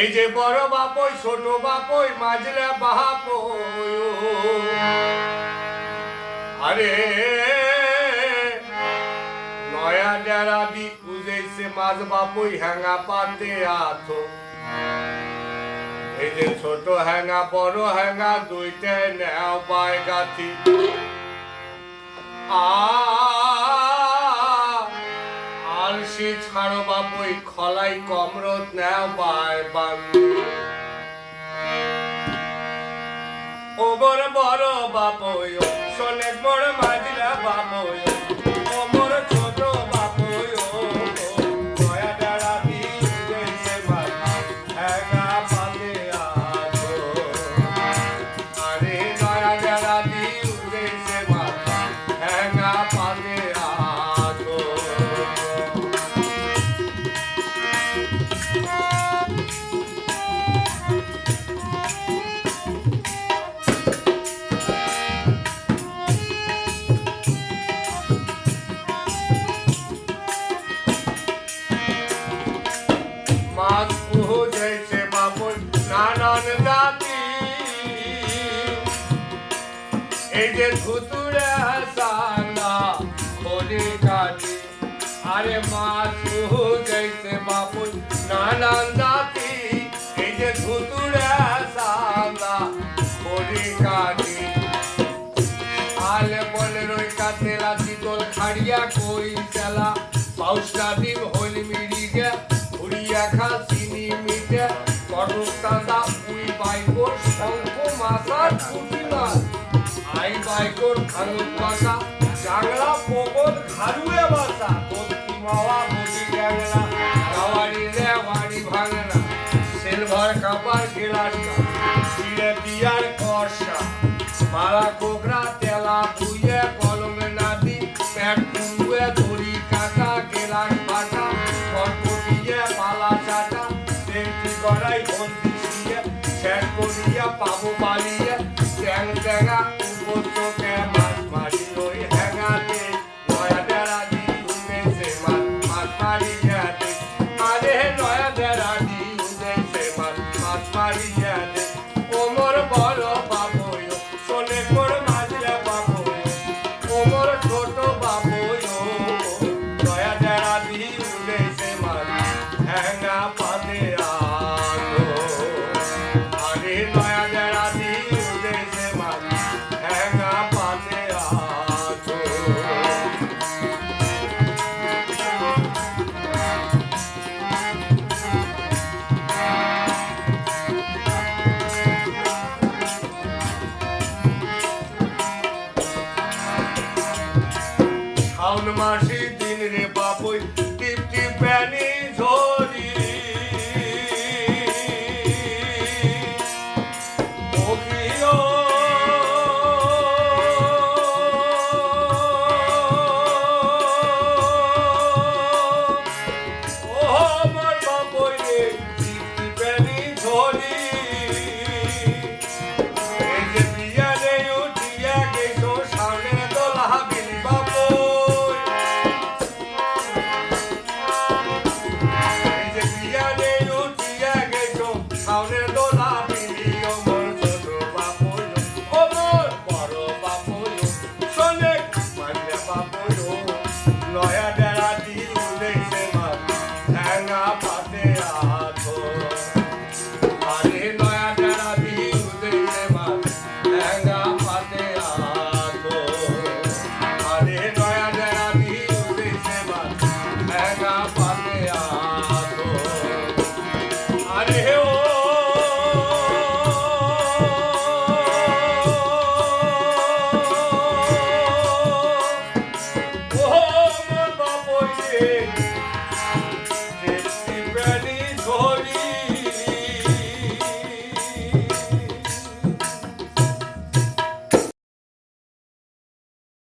এই যে বড় বাপই ছোট বাপই মাঝলে বাপই আরে নয়া ডেরা দি উজেছে মাঝ বাপই হ্যাঙ্গা পাতে আথো এই যে ছোট হ্যাঙ্গা বড় হ্যাঙ্গা দুইটাই নেও পায় গাথি আলসি ছাড়ো বাপই খলাই কমরত নেও পায় বান্ধি ওগর বড় বাপই শোনে বড় মাঝিরা বাপই ওমর ছোট বাপই নয়া ডেরা দি উজেছে মাঝ হ্যাঙ্গা পাতে আথো আরে নয়া ডেরা দি উজেছে মাঝ হ্যাঙ্গা পাতে আথো মাছ পুহু জেছে বাপই নানান জাতি এই যে ধুতুরে সাঙ্গা খোলি কাটি আরে মাছ পুহু জেছে বাপই নানান জাতি এই যে ধুতুরে সাঙ্গা খোলি কাটি আলে বলে রই কাতেলা দিতল খাড়িয়া কই চালা পাউসটা দিন হইল মিড়ি গে উড়িয়া খা চিনি মিটে করুস্তাদা উই বাইকোর শঙ্খ মাসার ফুটি না আই বাইকোর খানুক মাসা জাংলা পোকর খারুয়ে বাসা তোত্তি মাওয়া বলি গ্যাংলা গাওয়ারি রেওয়ারি ভাঙনা সিলভার কাপার গিলাসটা চিড়ে দিয়ার কষা মারা কোকরা তেলা বুয়ে কলমে নাদি পেট কুড়ুয়ে দড়ি কাটা গেলাস বাটা কটকটিয়ে পালা চাটা দেখি গড়াই বন্দি দিয়ে শেষ করিয়া পাবো পালিয়ে ট্যাং ট্যাঙা উপর চোখে মাছ মারি ওই হ্যাঙাতে নয়া ডেরা দি উঠেছে মাছ মাছ মারি যাতে আরে নয়া ডেরা দি উঠেছে মাছ মাছ মারি যাতে ওমর বড় বাবই শোনে বড় মাঝিরা বাবই ওমর ছোট বাবই নয়া ডেরা দি উঠেছে মাছ হ্যাঙ্গা পাতে আলো আরে নয়া ডেরা দি উঠেছে মাছ হ্যাঙ্গা পাতে আলো শাওন মাসি দিন রে বাপই টিপ টিপ প্যানি ঝরি ওকিও ও আমার বাপই রে টিপ টিপ প্যানি ঝরি এই যে বিয়া রে উঠিয়া গেছো সামনে দোলা বিলি বাপই এই যে বিয়া রে উঠিয়া গেছো সামনে দোলা বিলি ওমর ছোট বাপই ওমর বড় বাপই শোনে মাঝে বাপই নয়া ডেরা দি উঠেছে মাছ হ্যাঙ্গা পাতে আথো আরে